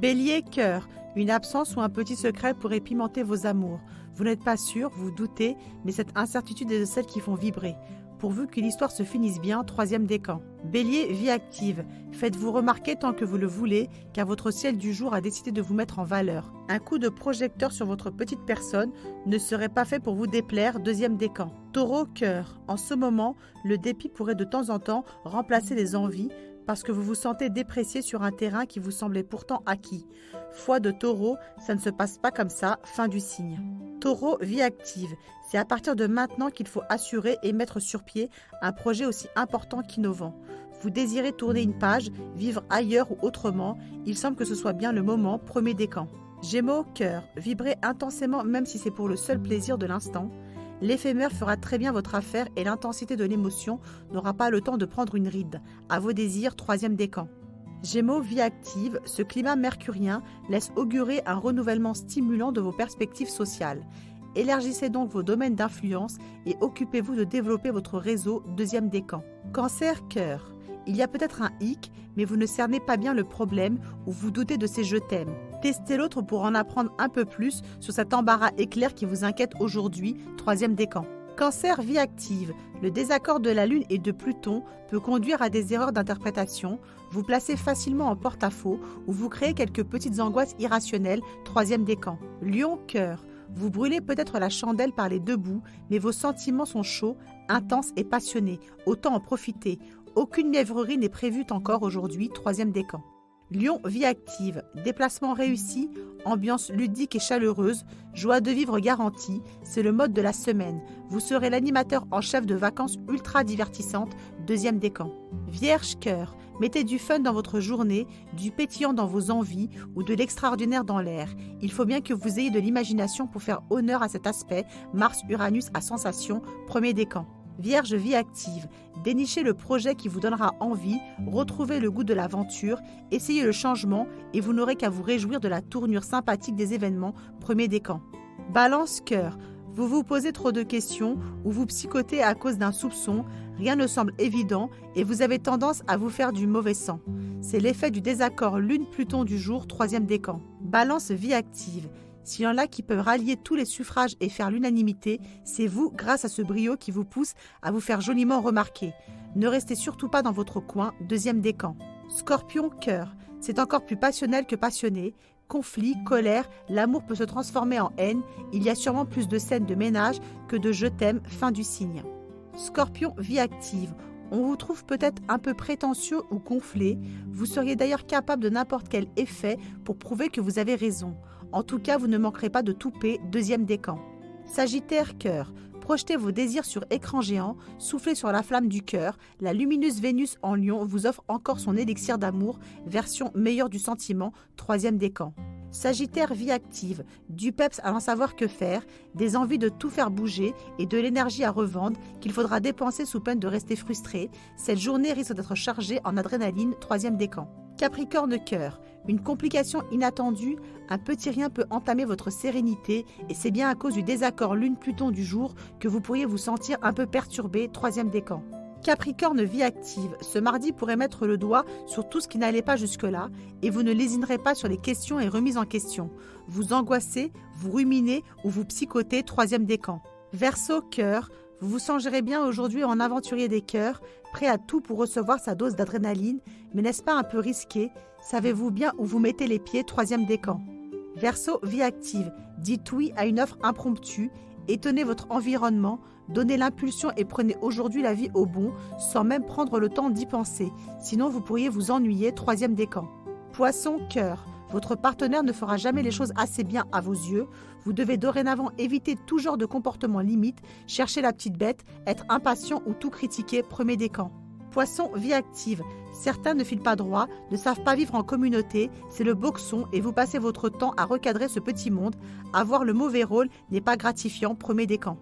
Bélier, cœur. Une absence ou un petit secret pourrait pimenter vos amours. Vous n'êtes pas sûr, vous doutez, mais cette incertitude est de celles qui font vibrer. Pourvu que l'histoire se finisse bien, troisième décan. Bélier, vie active. Faites-vous remarquer tant que vous le voulez, car votre ciel du jour a décidé de vous mettre en valeur. Un coup de projecteur sur votre petite personne ne serait pas fait pour vous déplaire, deuxième décan. Taureau, cœur. En ce moment, le dépit pourrait de temps en temps remplacer les envies, parce que vous vous sentez déprécié sur un terrain qui vous semblait pourtant acquis. Foi de taureau, ça ne se passe pas comme ça, fin du signe. Taureau, vie active. C'est à partir de maintenant qu'il faut assurer et mettre sur pied un projet aussi important qu'innovant. Vous désirez tourner une page, vivre ailleurs ou autrement, il semble que ce soit bien le moment, premier décan. Gémeaux, cœur. Vibrez intensément même si c'est pour le seul plaisir de l'instant. L'éphémère fera très bien votre affaire et l'intensité de l'émotion n'aura pas le temps de prendre une ride. À vos désirs, troisième décan. Gémeaux, vie active, ce climat mercurien laisse augurer un renouvellement stimulant de vos perspectives sociales. Élargissez donc vos domaines d'influence et occupez-vous de développer votre réseau, deuxième décan. Cancer, cœur. Il y a peut-être un hic, mais vous ne cernez pas bien le problème ou vous doutez de ces je t'aime. Testez l'autre pour en apprendre un peu plus sur cet embarras éclair qui vous inquiète aujourd'hui, troisième décan. Cancer, vie active. Le désaccord de la Lune et de Pluton peut conduire à des erreurs d'interprétation, vous placez facilement en porte-à-faux ou vous créez quelques petites angoisses irrationnelles, troisième décan. Lion, cœur. Vous brûlez peut-être la chandelle par les deux bouts, mais vos sentiments sont chauds, intenses et passionnés. Autant en profiter. Aucune mièvrerie n'est prévue encore aujourd'hui, troisième décan. Lion, vie active, déplacement réussi, ambiance ludique et chaleureuse, joie de vivre garantie, c'est le mode de la semaine. Vous serez l'animateur en chef de vacances ultra divertissantes, deuxième décan. Vierge, cœur, mettez du fun dans votre journée, du pétillant dans vos envies ou de l'extraordinaire dans l'air. Il faut bien que vous ayez de l'imagination pour faire honneur à cet aspect, Mars-Uranus à sensation, premier décan. Vierge, vie active, dénichez le projet qui vous donnera envie, retrouvez le goût de l'aventure, essayez le changement et vous n'aurez qu'à vous réjouir de la tournure sympathique des événements, premier décan. Balance, cœur, vous vous posez trop de questions ou vous psychotez à cause d'un soupçon, rien ne semble évident et vous avez tendance à vous faire du mauvais sang. C'est l'effet du désaccord Lune-Pluton du jour, troisième décan. Balance, vie active. S'il y en a qui peuvent rallier tous les suffrages et faire l'unanimité, c'est vous, grâce à ce brio qui vous pousse à vous faire joliment remarquer. Ne restez surtout pas dans votre coin, deuxième décan. Scorpion, cœur. C'est encore plus passionnel que passionné. Conflit, colère, l'amour peut se transformer en haine. Il y a sûrement plus de scènes de ménage que de je t'aime, fin du signe. Scorpion, vie active. On vous trouve peut-être un peu prétentieux ou gonflé. Vous seriez d'ailleurs capable de n'importe quel effet pour prouver que vous avez raison. En tout cas, vous ne manquerez pas de touper, deuxième décan. Sagittaire, cœur. Projetez vos désirs sur écran géant, soufflez sur la flamme du cœur. La lumineuse Vénus en Lion vous offre encore son élixir d'amour, version meilleure du sentiment, troisième décan. Sagittaire, vie active, du peps à n'en savoir que faire, des envies de tout faire bouger et de l'énergie à revendre qu'il faudra dépenser sous peine de rester frustré. Cette journée risque d'être chargée en adrénaline, troisième décan. Capricorne, cœur, une complication inattendue, un petit rien peut entamer votre sérénité et c'est bien à cause du désaccord Lune-Pluton du jour que vous pourriez vous sentir un peu perturbé, troisième décan. Capricorne, vie active, ce mardi pourrait mettre le doigt sur tout ce qui n'allait pas jusque-là et vous ne lésinerez pas sur les questions et remises en question. Vous angoissez, vous ruminez ou vous psychotez, troisième décan. Verseau, cœur, vous vous sentirez bien aujourd'hui en aventurier des cœurs, prêt à tout pour recevoir sa dose d'adrénaline, mais n'est-ce pas un peu risqué? Savez-vous bien où vous mettez les pieds, troisième décan. Verseau, vie active, dites oui à une offre impromptue, étonnez votre environnement, donnez l'impulsion et prenez aujourd'hui la vie au bond, sans même prendre le temps d'y penser, sinon vous pourriez vous ennuyer, troisième décan. Poisson, cœur, votre partenaire ne fera jamais les choses assez bien à vos yeux, vous devez dorénavant éviter tout genre de comportement limite, chercher la petite bête, être impatient ou tout critiquer, premier décan. Poisson, vie active. Certains ne filent pas droit, ne savent pas vivre en communauté, c'est le boxon et vous passez votre temps à recadrer ce petit monde. Avoir le mauvais rôle n'est pas gratifiant, premier décan.